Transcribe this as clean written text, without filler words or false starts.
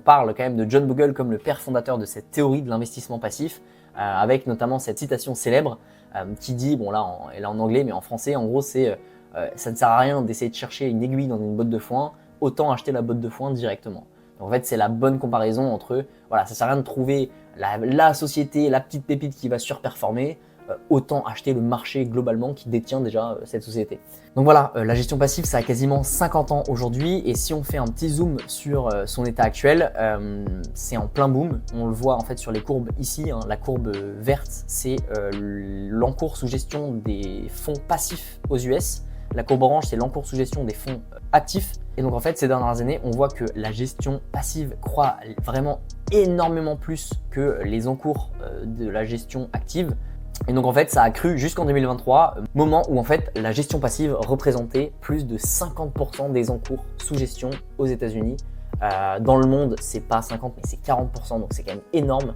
parle quand même de John Bogle comme le père fondateur de cette théorie de l'investissement passif, avec notamment cette citation célèbre qui dit, bon là elle est en anglais mais en français, en gros c'est ça ne sert à rien d'essayer de chercher une aiguille dans une botte de foin, autant acheter la botte de foin directement. Donc en fait c'est la bonne comparaison entre, voilà, ça sert à rien de trouver la société, la petite pépite qui va surperformer, autant acheter le marché globalement qui détient déjà cette société. Donc voilà, la gestion passive ça a quasiment 50 ans aujourd'hui et si on fait un petit zoom sur son état actuel, c'est en plein boom. On le voit en fait sur les courbes ici, hein, la courbe verte c'est l'encours sous gestion des fonds passifs aux US. La courbe orange c'est l'encours sous gestion des fonds actifs. Et donc en fait ces dernières années on voit que la gestion passive croît vraiment énormément plus que les encours de la gestion active. Et donc en fait ça a cru jusqu'en 2023, moment où en fait la gestion passive représentait plus de 50% des encours sous gestion aux États-Unis. Dans le monde c'est pas 50 mais c'est 40%, donc c'est quand même énorme.